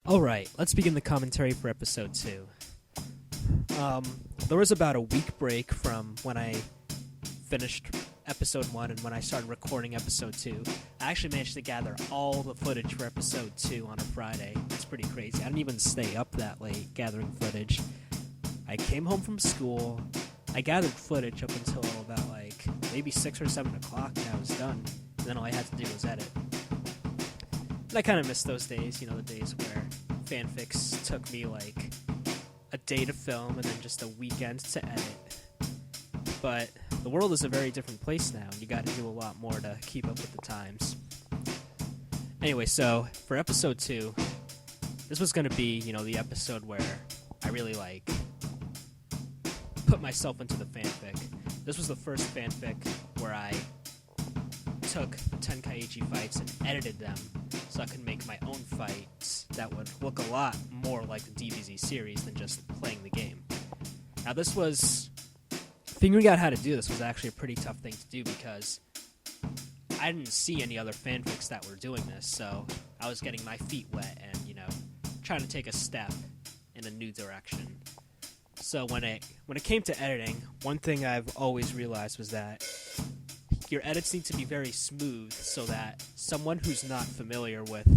Alright, let's begin the commentary for episode 2. There was about a week break from when I finished episode 1 and when I started recording episode 2. I actually managed to gather all the footage for episode 2 on a Friday. It's pretty crazy. I didn't even stay up that late gathering footage. I came home from school. I gathered footage up until about maybe 6 or 7 o'clock and I was done. And then all I had to do was edit. And I kind of miss those days, the days where fanfics took me a day to film and then just a weekend to edit. But the world is a very different place now, and you got to do a lot more to keep up with the times. Anyway, so for episode 2, this was going to be, the episode where I really put myself into the fanfic. This was the first fanfic where I took the Tenkaichi fights and edited them so I could make my own fights that would look a lot more like the DBZ series than just playing the game. Now figuring out how to do this was actually a pretty tough thing to do because I didn't see any other fanfics that were doing this, so I was getting my feet wet and, trying to take a step in a new direction. So when it came to editing, one thing I've always realized was that your edits need to be very smooth so that someone who's not familiar with,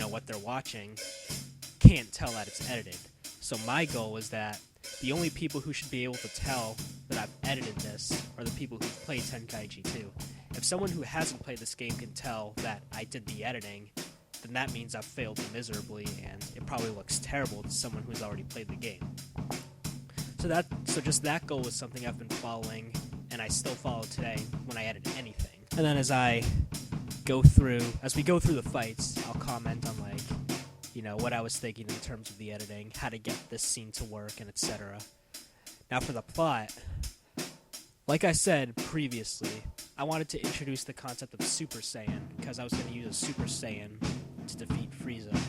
what they're watching can't tell that it's edited. So my goal was that the only people who should be able to tell that I've edited this are the people who've played Tenkaichi 2. If someone who hasn't played this game can tell that I did the editing, then that means I've failed miserably and it probably looks terrible to someone who's already played the game. So just that goal was something I've been following, and I still follow today when I edit anything. And then as we go through the fights, I'll comment on what I was thinking in terms of the editing, how to get this scene to work, and etc. Now for the plot, like I said previously, I wanted to introduce the concept of Super Saiyan because I was going to use a Super Saiyan to defeat Frieza.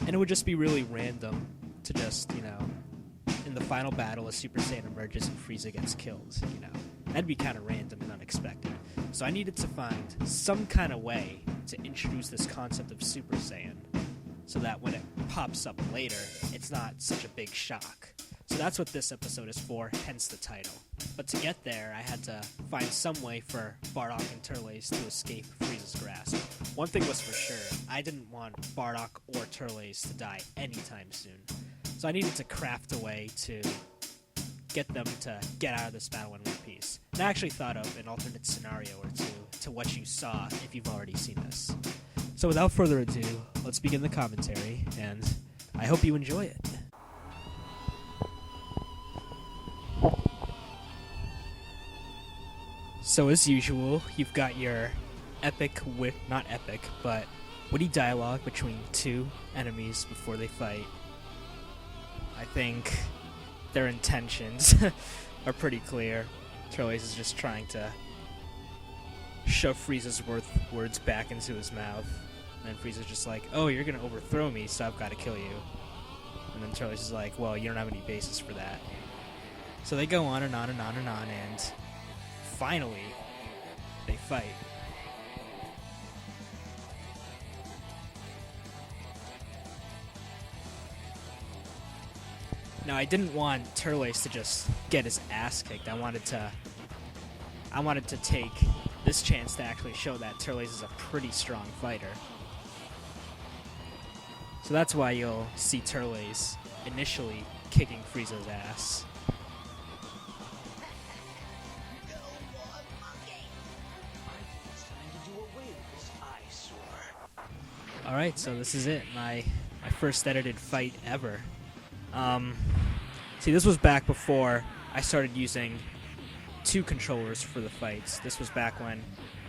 And it would just be really random to just, in the final battle, a Super Saiyan emerges and Frieza gets killed, That'd be kind of random and unexpected. So I needed to find some kind of way to introduce this concept of Super Saiyan so that when it pops up later, it's not such a big shock. So that's what this episode is for, hence the title. But to get there, I had to find some way for Bardock and Turles to escape Frieza's grasp. One thing was for sure, I didn't want Bardock or Turles to die anytime soon. So I needed to craft a way to get them to get out of this battle in one piece. And I actually thought of an alternate scenario or two to what you saw if you've already seen this. So without further ado, let's begin the commentary, and I hope you enjoy it. So as usual, you've got your not epic, but witty dialogue between two enemies before they fight. I think their intentions are pretty clear. Turles is just trying to shove Frieza's words back into his mouth. And then Frieza's just like, oh, you're going to overthrow me, so I've got to kill you. And then Turles is like, well, you don't have any basis for that. So they go on and on and on and on, and finally, they fight. Now, I didn't want Turles to just get his ass kicked. I wanted to take this chance to actually show that Turles is a pretty strong fighter. So that's why you'll see Turles initially kicking Frieza's ass. Alright, so this is it, my first edited fight ever. See, this was back before I started using 2 controllers for the fights. This was back when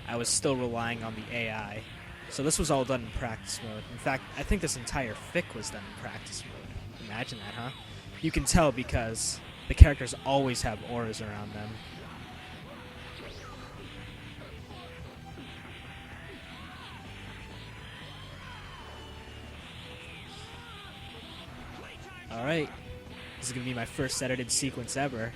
I was still relying on the AI. So this was all done in practice mode. In fact, I think this entire fic was done in practice mode. Imagine that, huh? You can tell because the characters always have auras around them. Alright, this is going to be my first edited sequence ever.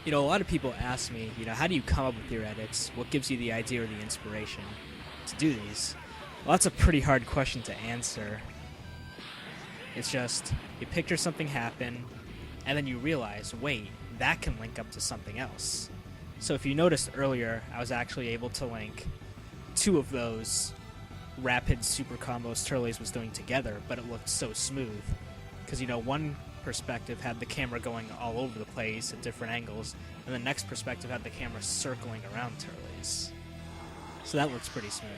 A lot of people ask me, how do you come up with your edits? What gives you the idea or the inspiration to do these? Well, that's a pretty hard question to answer. It's just, you picture something happen, and then you realize, wait, that can link up to something else. So if you noticed earlier, I was actually able to link two of those rapid super combos Turles was doing together, but it looked so smooth. Because, one perspective had the camera going all over the place at different angles, and the next perspective had the camera circling around Turles. So that looks pretty smooth.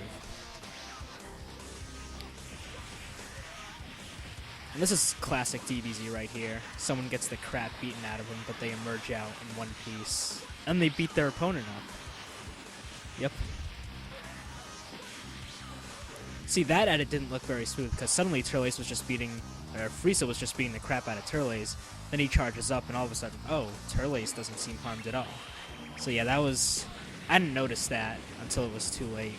And this is classic DBZ right here. Someone gets the crap beaten out of them, but they emerge out in one piece. And they beat their opponent up. Yep. See, that edit didn't look very smooth, because suddenly Turles was just beating, or Frieza was just beating the crap out of Turles. Then he charges up, and all of a sudden, oh, Turles doesn't seem harmed at all. So yeah, that was... I didn't notice that until it was too late.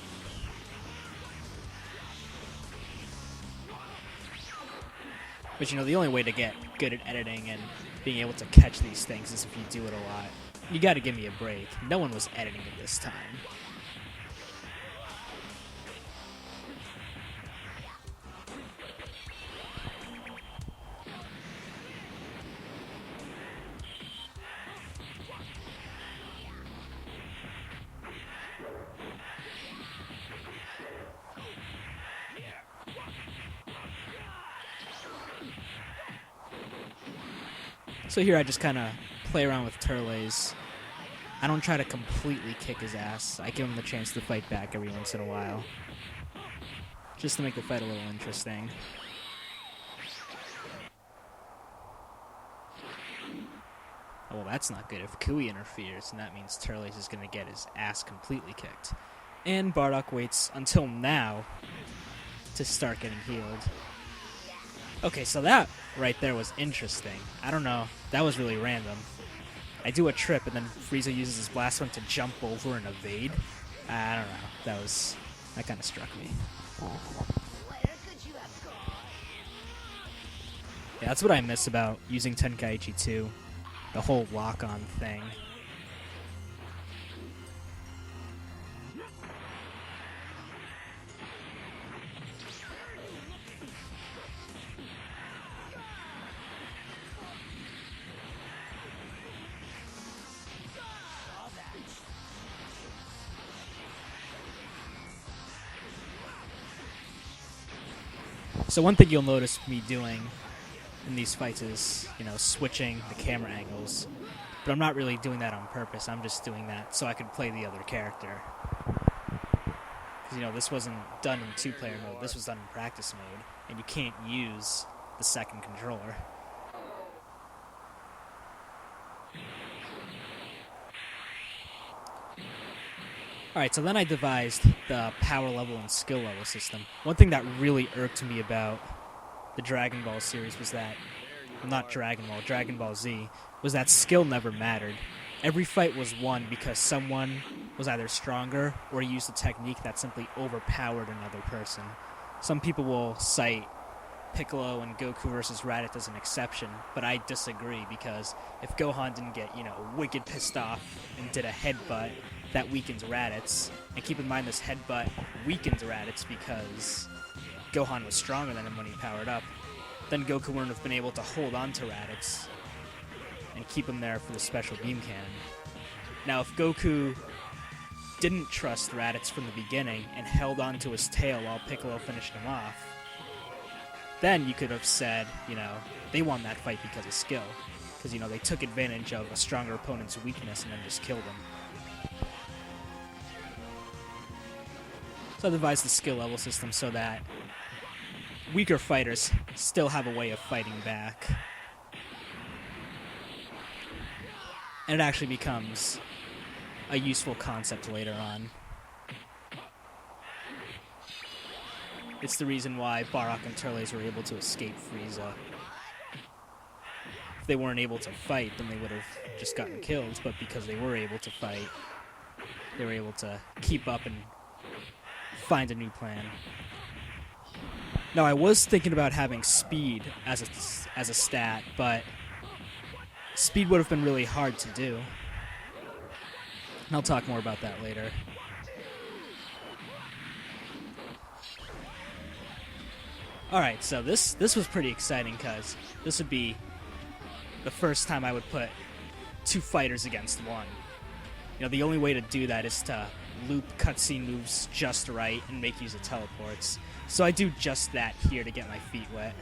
But the only way to get good at editing and being able to catch these things is if you do it a lot. You gotta give me a break. No one was editing it this time. So here I just kind of play around with Turles. I don't try to completely kick his ass. I give him the chance to fight back every once in a while. Just to make the fight a little interesting. Oh, well, that's not good. If Kui interferes, and that means Turles is going to get his ass completely kicked. And Bardock waits until now to start getting healed. Okay, so that right there was interesting. I don't know. That was really random. I do a trip, and then Frieza uses his blast one to jump over and evade. I don't know. That kind of struck me. Yeah, that's what I miss about using Tenkaichi 2. The whole lock-on thing. So one thing you'll notice me doing in these fights is, switching the camera angles. But I'm not really doing that on purpose. I'm just doing that so I can play the other character. Because, this wasn't done in two-player mode. This was done in practice mode. And you can't use the second controller. Alright, so then I devised the power level and skill level system. One thing that really irked me about the Dragon Ball series was that, well, not Dragon Ball, Dragon Ball Z, was that skill never mattered. Every fight was won because someone was either stronger or used a technique that simply overpowered another person. Some people will cite Piccolo and Goku versus Raditz as an exception, but I disagree because if Gohan didn't get, wicked pissed off and did a headbutt, that weakens Raditz. And keep in mind this headbutt weakens Raditz because Gohan was stronger than him when he powered up. Then Goku wouldn't have been able to hold on to Raditz and keep him there for the special beam cannon. Now if Goku didn't trust Raditz from the beginning and held on to his tail while Piccolo finished him off, then you could have said, they won that fight because of skill. Because, they took advantage of a stronger opponent's weakness and then just killed him. So I devised the skill level system so that weaker fighters still have a way of fighting back. And it actually becomes a useful concept later on. It's the reason why Bardock and Turles were able to escape Frieza. If they weren't able to fight, then they would have just gotten killed, but because they were able to fight, they were able to keep up and find a new plan. Now, I was thinking about having speed as a stat, but speed would have been really hard to do. I'll talk more about that later. Alright, so this was pretty exciting because this would be the first time I would put two fighters against one. You know, the only way to do that is to loop cutscene moves just right and make use of teleports. So I do just that here to get my feet wet.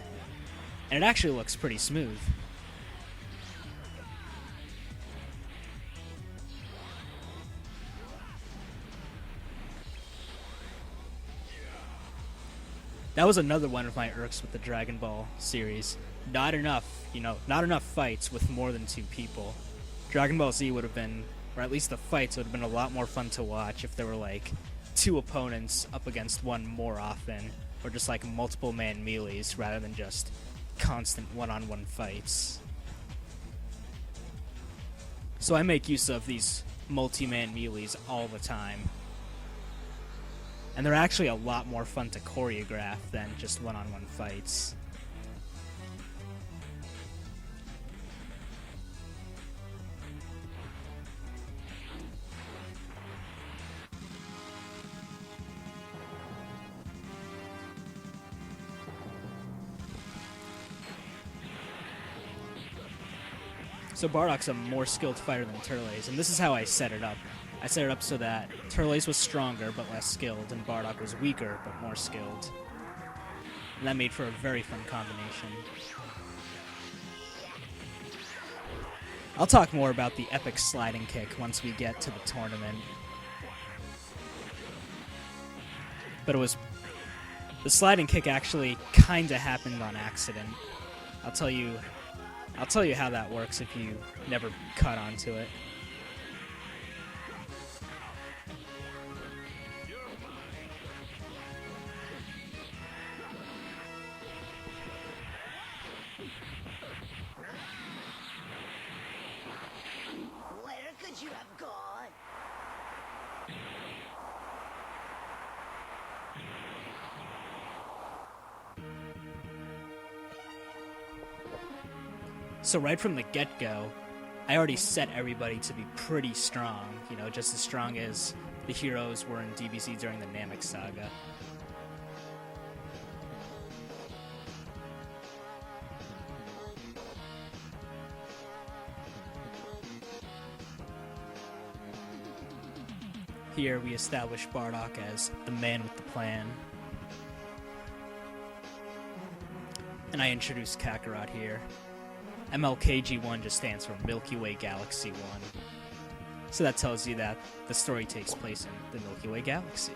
And it actually looks pretty smooth. That was another one of my irks with the Dragon Ball series. Not enough fights with more than two people. Dragon Ball Z would have been, or at least the fights would have been a lot more fun to watch if there were like two opponents up against one more often, or just like multiple man melees rather than just constant one-on-one fights. So I make use of these multi-man melees all the time. And they're actually a lot more fun to choreograph than just one-on-one fights. So Bardock's a more skilled fighter than Turles, and this is how I set it up. I set it up so that Turles was stronger but less skilled, and Bardock was weaker but more skilled. And that made for a very fun combination. I'll talk more about the epic sliding kick once we get to the tournament. But the sliding kick actually kinda happened on accident. I'll tell you how that works if you never cut onto it. Where could you have gone? So right from the get-go, I already set everybody to be pretty strong, you know, just as strong as the heroes were in DBZ during the Namek Saga. Here we establish Bardock as the man with the plan. And I introduce Kakarot here. MLKG1 just stands for Milky Way Galaxy 1. So that tells you that the story takes place in the Milky Way Galaxy.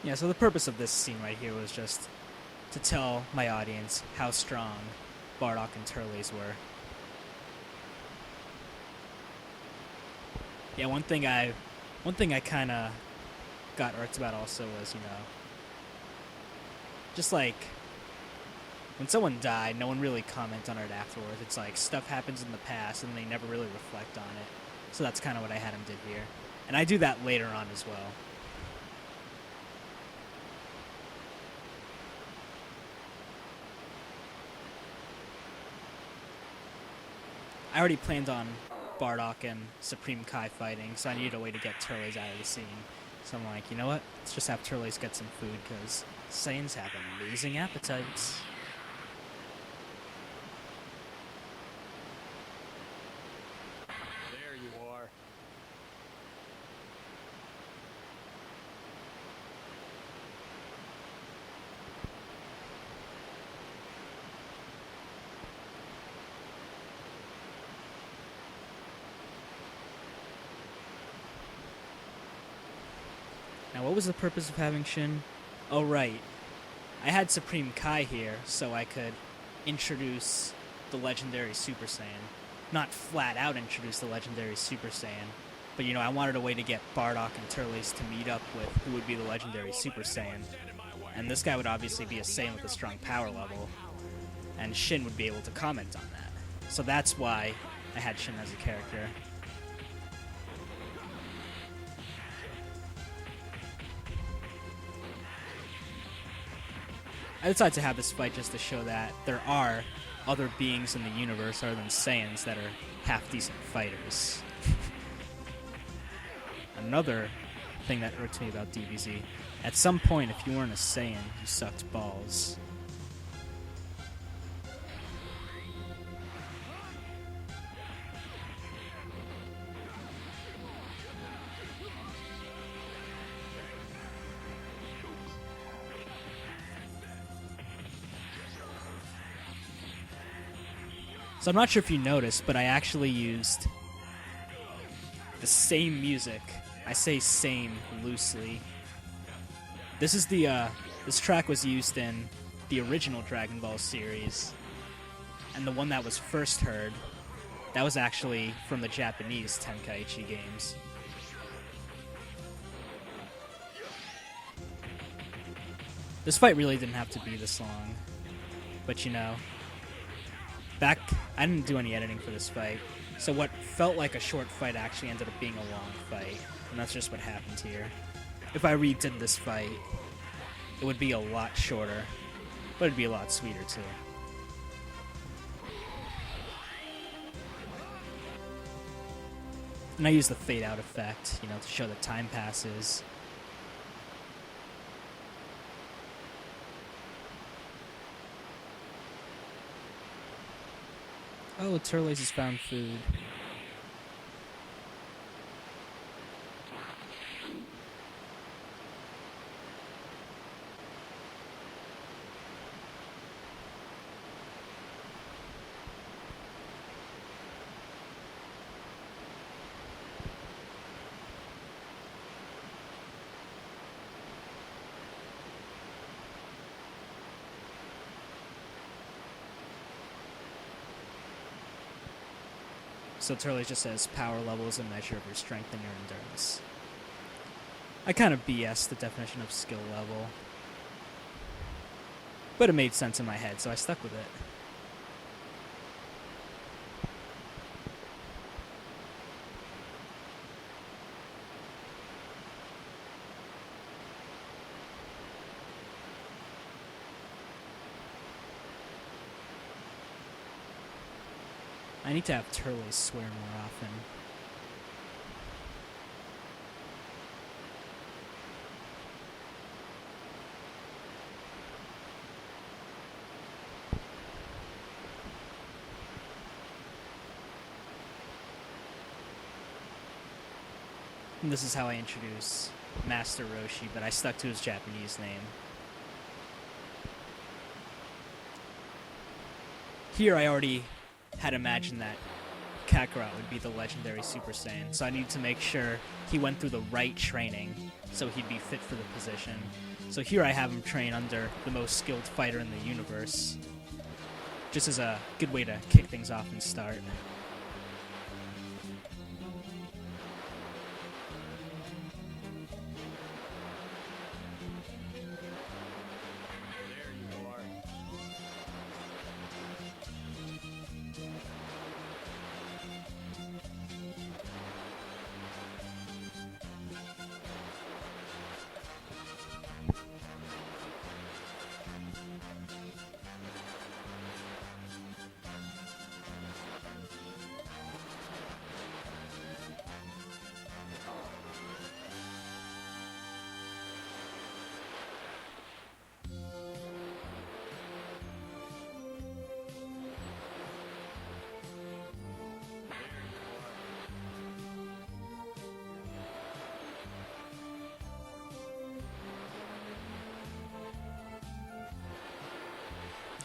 Yeah, so the purpose of this scene right here was just to tell my audience how strong Bardock and Turles were. Yeah, one thing I kind of got irked about also was, you know, just like when someone died, no one really commented on it afterwards. It's like stuff happens in the past and they never really reflect on it. So that's kind of what I had him did here. And I do that later on as well. I already planned on Bardock and Supreme Kai fighting, so I needed a way to get Turles out of the scene. So I'm like, you know what? Let's just have Turles get some food, because Saiyans have amazing appetites. There you are. Now, what was the purpose of having Shin? Oh, right. I had Supreme Kai here so I could introduce the legendary Super Saiyan. Not flat out introduce the legendary Super Saiyan, but, you know, I wanted a way to get Bardock and Turles to meet up with who would be the legendary Super Saiyan. And this guy would obviously be a Saiyan with a strong power level, and Shin would be able to comment on that. So that's why I had Shin as a character. I decided to have this fight just to show that there are other beings in the universe other than Saiyans that are half-decent fighters. Another thing that irked me about DBZ, at some point, if you weren't a Saiyan, you sucked balls. So I'm not sure if you noticed, but I actually used the same music. I say same loosely. This is the this track was used in the original Dragon Ball series, and the one that was first heard, that was actually from the Japanese Tenkaichi games. This fight really didn't have to be this long, but you know, I didn't do any editing for this fight, so what felt like a short fight actually ended up being a long fight, and that's just what happened here. If I redid this fight, it would be a lot shorter, but it'd be a lot sweeter too. And I use the fade out effect, you know, to show that time passes. Oh, Turles has found food. So Turles just says power level is a measure of your strength and your endurance. I kind of BS the definition of skill level, but it made sense in my head, so I stuck with it. I need to have Turles swear more often. And this is how I introduce Master Roshi, but I stuck to his Japanese name. Here I already had imagined that Kakarot would be the legendary Super Saiyan, so I needed to make sure he went through the right training so he'd be fit for the position. So here I have him train under the most skilled fighter in the universe, just as a good way to kick things off and start.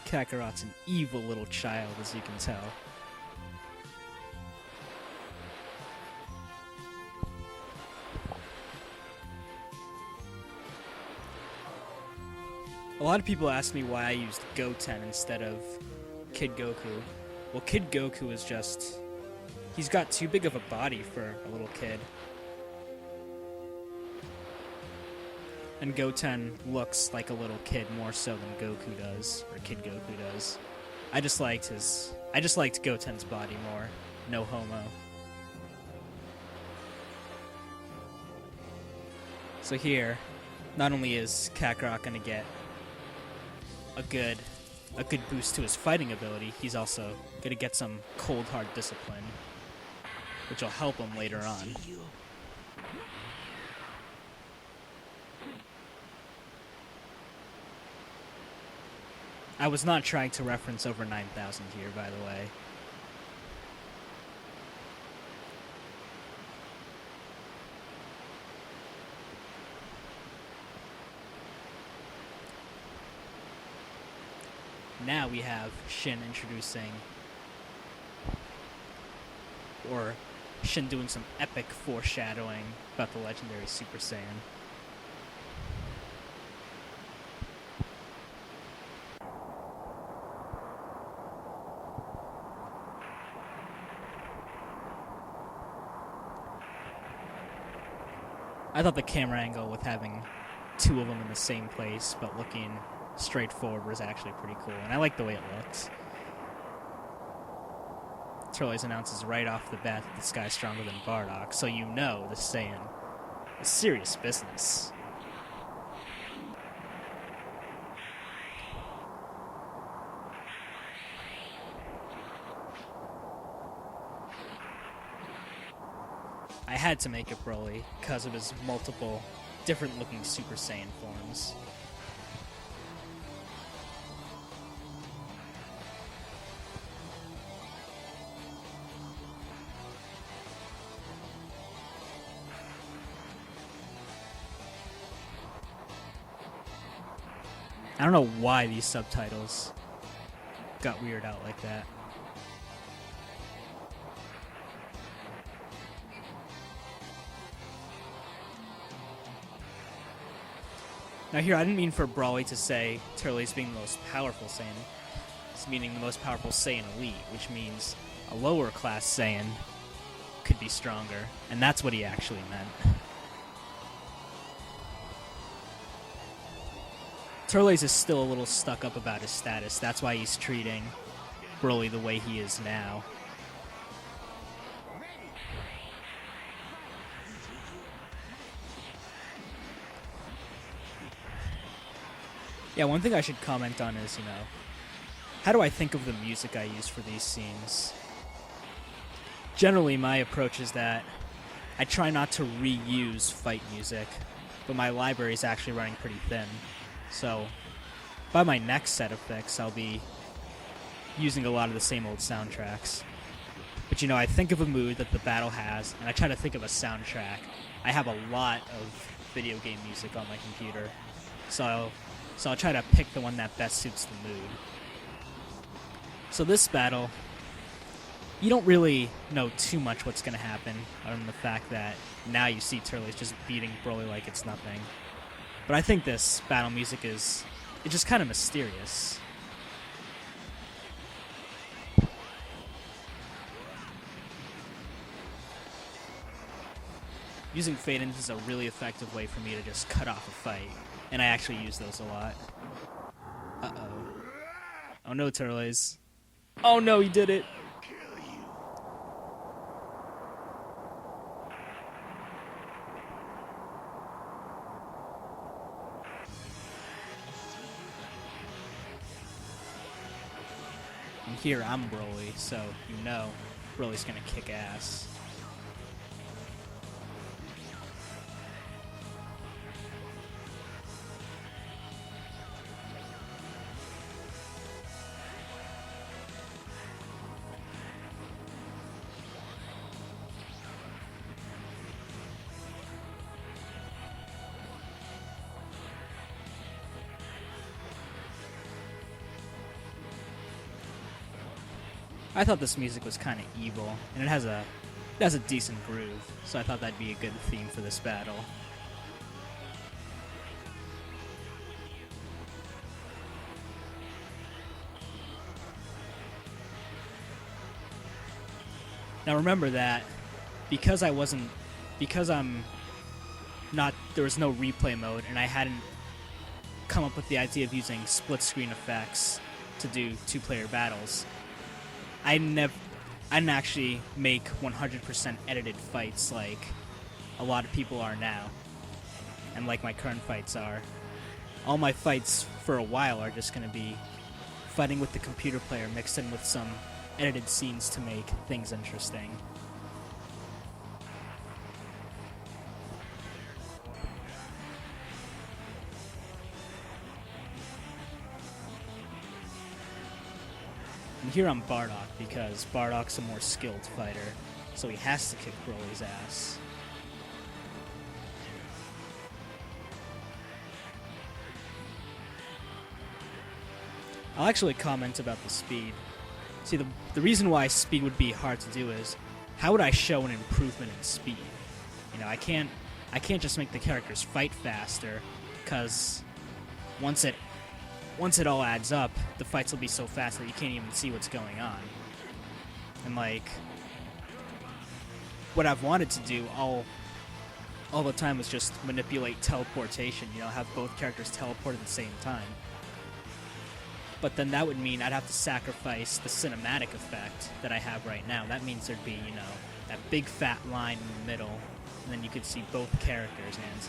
Kakarot's an evil little child, as you can tell. A lot of people ask me why I used Goten instead of Kid Goku. Well, Kid Goku is just... he's got too big of a body for a little kid. And Goten looks like a little kid more so than Goku does, or Kid Goku does. I just liked Goten's body more. No homo. So here, not only is Kakarot gonna get a good boost to his fighting ability, he's also going to get some cold hard discipline, which will help him later on. I was not trying to reference over 9,000 here, by the way. Now we have Shin introducing, or Shin doing some epic foreshadowing about the legendary Super Saiyan. I thought the camera angle with having two of them in the same place but looking straight forward was actually pretty cool, and I like the way it looks. Turles announces right off the bat that this guy's stronger than Bardock, so you know the Saiyan is serious business. I had to make it Broly because of his multiple different looking Super Saiyan forms. I don't know why these subtitles got weird out like that. Now here, I didn't mean for Broly to say Turles being the most powerful Saiyan. It's meaning the most powerful Saiyan Elite, which means a lower class Saiyan could be stronger, and that's what he actually meant. Turles is still a little stuck up about his status. That's why he's treating Broly the way he is now. Yeah, one thing I should comment on is, how do I think of the music I use for these scenes? Generally, my approach is that I try not to reuse fight music, but my library is actually running pretty thin. So, by my next set of picks, I'll be using a lot of the same old soundtracks. But I think of a mood that the battle has, and I try to think of a soundtrack. I have a lot of video game music on my computer, so I'll try to pick the one that best suits the mood. So this battle, you don't really know too much what's going to happen, other than the fact that now you see Turles just beating Broly like it's nothing. But I think this battle music it's just kind of mysterious. Using fade-ins is a really effective way for me to just cut off a fight, and I actually use those a lot. Uh-oh. Oh no, Turles. Oh no, he did it! And here I'm Broly, so Broly's gonna kick ass. I thought this music was kind of evil, and it has a decent groove, so I thought that'd be a good theme for this battle. Now remember that because there was no replay mode, and I hadn't come up with the idea of using split screen effects to do two-player battles, I didn't actually make 100% edited fights like a lot of people are now, and like my current fights are. all my fights for a while are just going to be fighting with the computer player mixed in with some edited scenes to make things interesting. And here I'm Bardock because Bardock's a more skilled fighter, so he has to kick Broly's ass. I'll actually comment about the speed. See, the reason why speed would be hard to do is, how would I show an improvement in speed? You know, I can't just make the characters fight faster, because once it all adds up, the fights will be so fast that you can't even see what's going on. And like, what I've wanted to do all the time is just manipulate teleportation, you know, have both characters teleport at the same time. But then that would mean I'd have to sacrifice the cinematic effect that I have right now. That means there'd be, you know, that big fat line in the middle, and then you could see both characters, and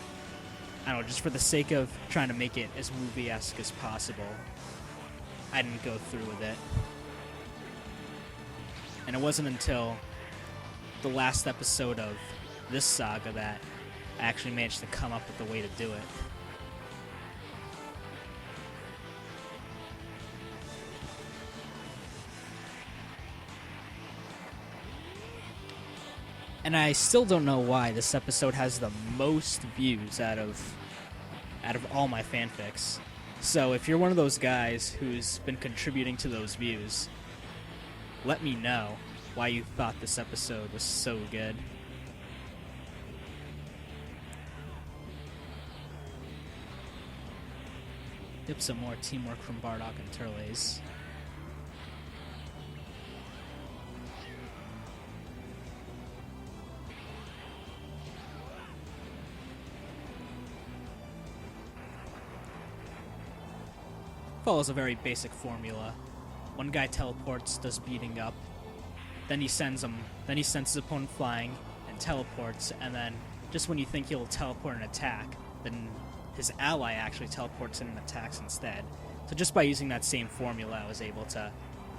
I don't know, just for the sake of trying to make it as movie-esque as possible, I didn't go through with it. And it wasn't until the last episode of this saga that I actually managed to come up with a way to do it. And I still don't know why this episode has the most views out of all my fanfics. So if you're one of those guys who's been contributing to those views, let me know why you thought this episode was so good. Yep, some more teamwork from Bardock and Turles. Follows a very basic formula. One guy teleports, does beating up, then he sends his opponent flying and teleports, and then just when you think he'll teleport and attack, then his ally actually teleports in and attacks instead. So just by using that same formula, I was able to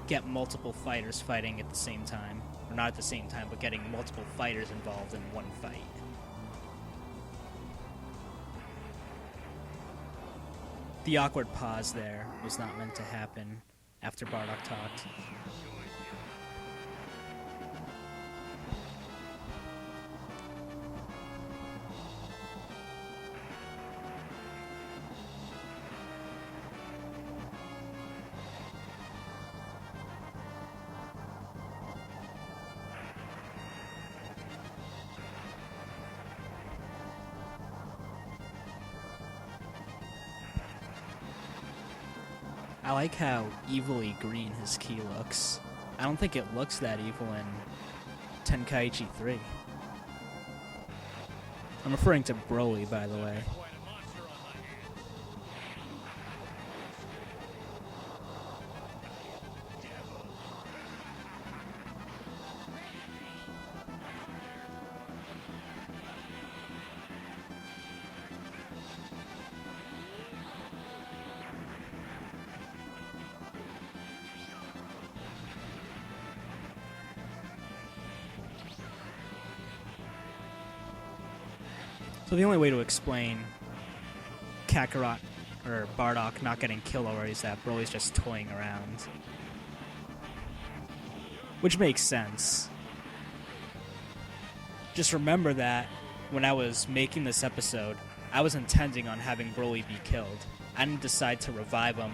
get multiple fighters fighting at the same time. Or not at the same time, but getting multiple fighters involved in one fight. The awkward pause there was not meant to happen after Bardock talked. I like how evilly green his key looks. I don't think it looks that evil in Tenkaichi 3. I'm referring to Broly, by the way. So the only way to explain Kakarot or Bardock not getting killed already is that Broly's just toying around. Which makes sense. Just remember that when I was making this episode, I was intending on having Broly be killed. I didn't decide to revive him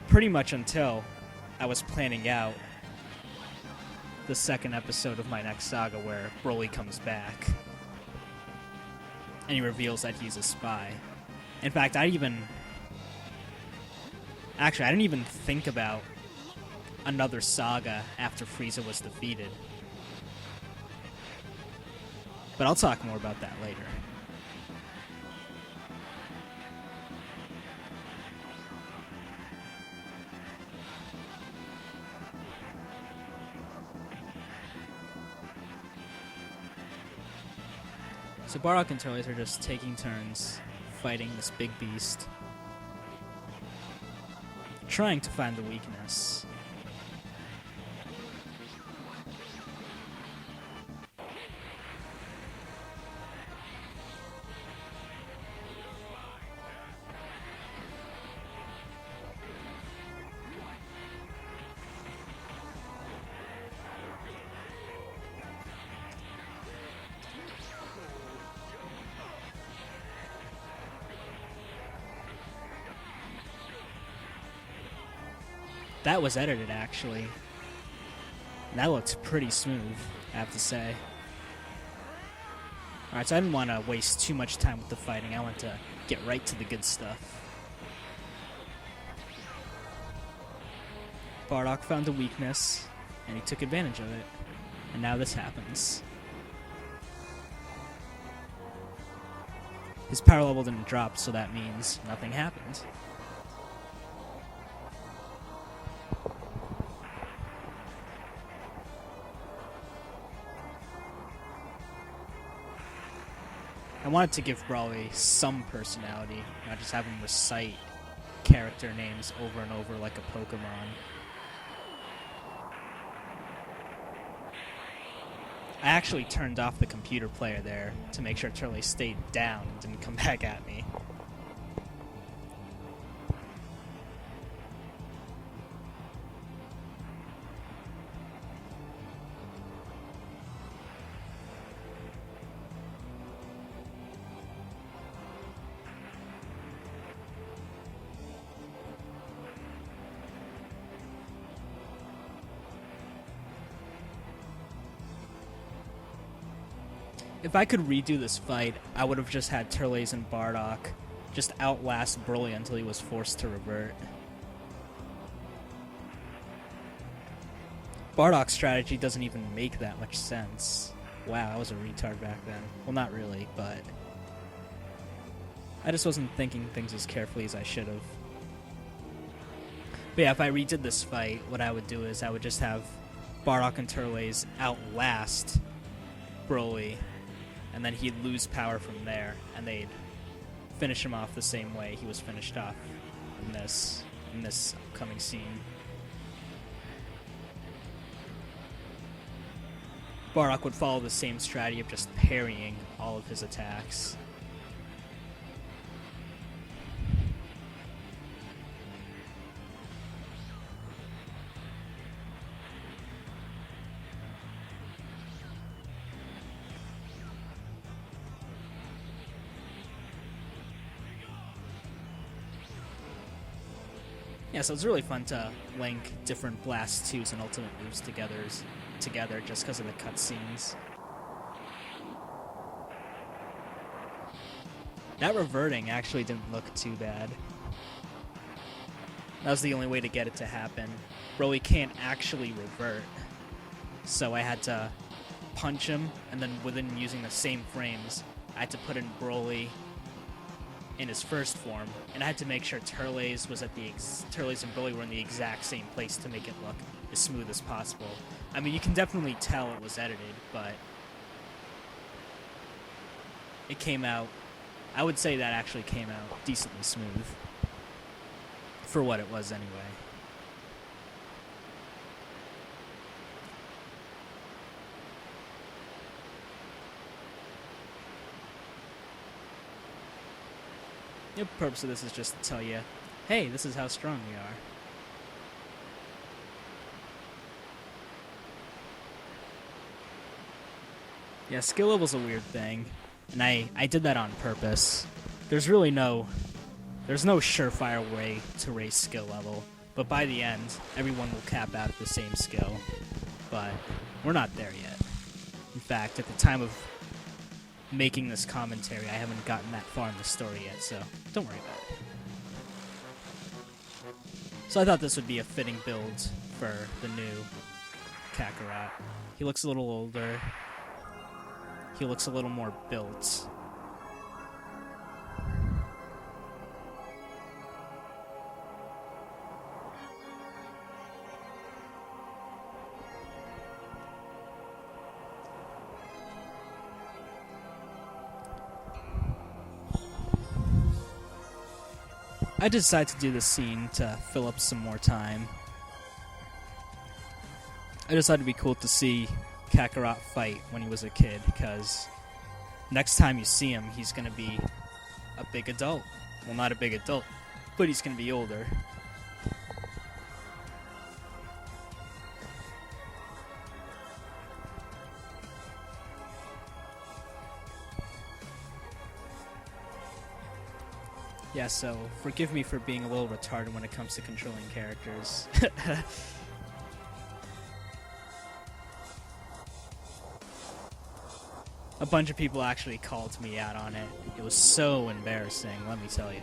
pretty much until I was planning out the second episode of my next saga where Broly comes back. And he reveals that he's a spy. In fact, I didn't even think about another saga after Frieza was defeated. But I'll talk more about that later. So Bardock and Turles are just taking turns fighting this big beast. Trying to find the weakness. That was edited, actually. That looked pretty smooth, I have to say. Alright, so I didn't want to waste too much time with the fighting. I want to get right to the good stuff. Bardock found a weakness, and he took advantage of it. And now this happens. His power level didn't drop, so that means nothing happened. I wanted to give Brawley some personality, not just have him recite character names over and over like a Pokemon. I actually turned off the computer player there to make sure Turley stayed down and didn't come back at me. If I could redo this fight, I would have just had Turles and Bardock just outlast Broly until he was forced to revert. Bardock's strategy doesn't even make that much sense. Wow, I was a retard back then. Well, not really, but I just wasn't thinking things as carefully as I should have. But yeah, if I redid this fight, what I would do is I would just have Bardock and Turles outlast Broly, and then he'd lose power from there, and they'd finish him off the same way he was finished off in this upcoming scene. Bardock would follow the same strategy of just parrying all of his attacks. Yeah, so it's really fun to link different Blast 2s and Ultimate moves together just because of the cutscenes. That reverting actually didn't look too bad. That was the only way to get it to happen. Broly can't actually revert, so I had to punch him, and then within using the same frames, I had to put in Broly in his first form, and I had to make sure Turles and Broly were in the exact same place to make it look as smooth as possible. I mean, you can definitely tell it was edited, but it came out, I would say that actually came out decently smooth for what it was anyway. The purpose of this is just to tell you, hey, this is how strong we are. Yeah, skill level's a weird thing, and I did that on purpose. There's no surefire way to raise skill level, but by the end, everyone will cap out at the same skill. But we're not there yet. In fact, at the time of making this commentary, I haven't gotten that far in the story yet, so don't worry about it. So I thought this would be a fitting build for the new Kakarot. He looks a little older. He looks a little more built. I decided to do this scene to fill up some more time. I just thought it'd be cool to see Kakarot fight when he was a kid, because next time you see him, he's going to be a big adult. Well, not a big adult, but he's going to be older. Yeah, so forgive me for being a little retarded when it comes to controlling characters. A bunch of people actually called me out on it. It was so embarrassing, let me tell you.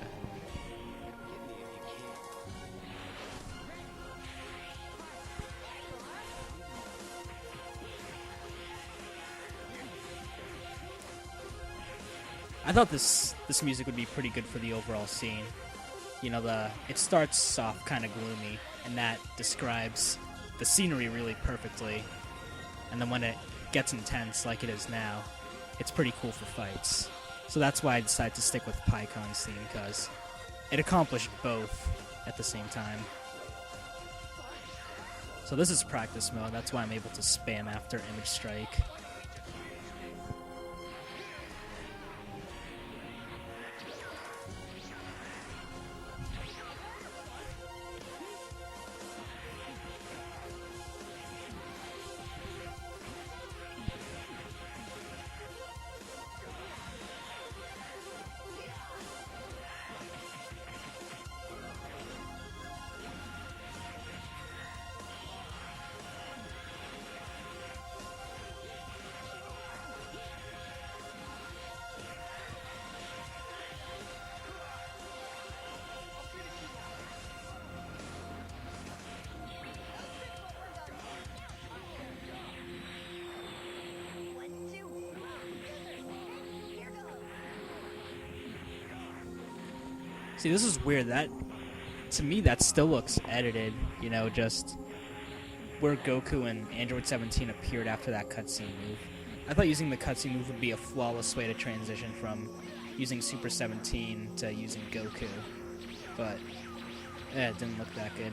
I thought this music would be pretty good for the overall scene. You know, it starts off kind of gloomy, and that describes the scenery really perfectly. And then when it gets intense, like it is now, it's pretty cool for fights. So that's why I decided to stick with PyCon's theme, because it accomplished both at the same time. So this is practice mode, that's why I'm able to spam after Image Strike. See, this is weird. That, to me, that still looks edited. You know, just where Goku and Android 17 appeared after that cutscene move. I thought using the cutscene move would be a flawless way to transition from using Super 17 to using Goku. But, it didn't look that good.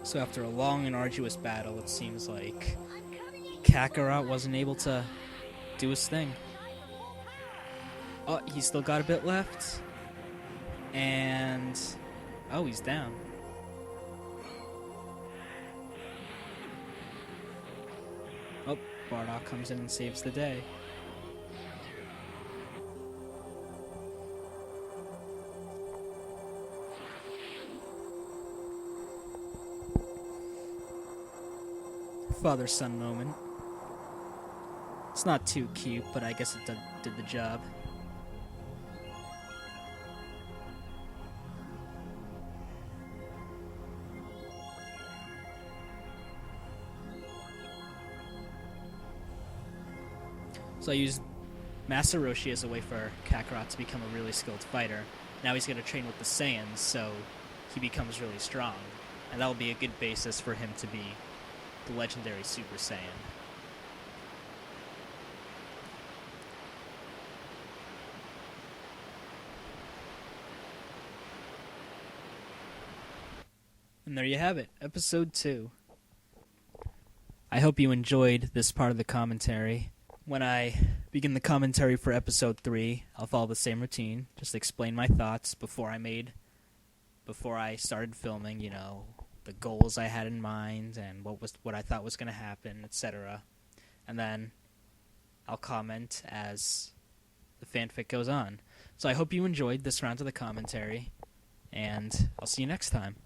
So after a long and arduous battle, it seems like Kakarot wasn't able to do his thing. Oh, he's still got a bit left. And... oh, he's down. Oh, Bardock comes in and saves the day. Father-son moment. It's not too cute, but I guess it did the job. So I used Master Roshi as a way for Kakarot to become a really skilled fighter. Now he's going to train with the Saiyans, so he becomes really strong. And that will be a good basis for him to be the legendary Super Saiyan. And there you have it, Episode 2. I hope you enjoyed this part of the commentary. When I begin the commentary for Episode 3, I'll follow the same routine. Just explain my thoughts before I started filming, you know, the goals I had in mind and what I thought was going to happen, etc. And then I'll comment as the fanfic goes on. So I hope you enjoyed this round of the commentary, and I'll see you next time.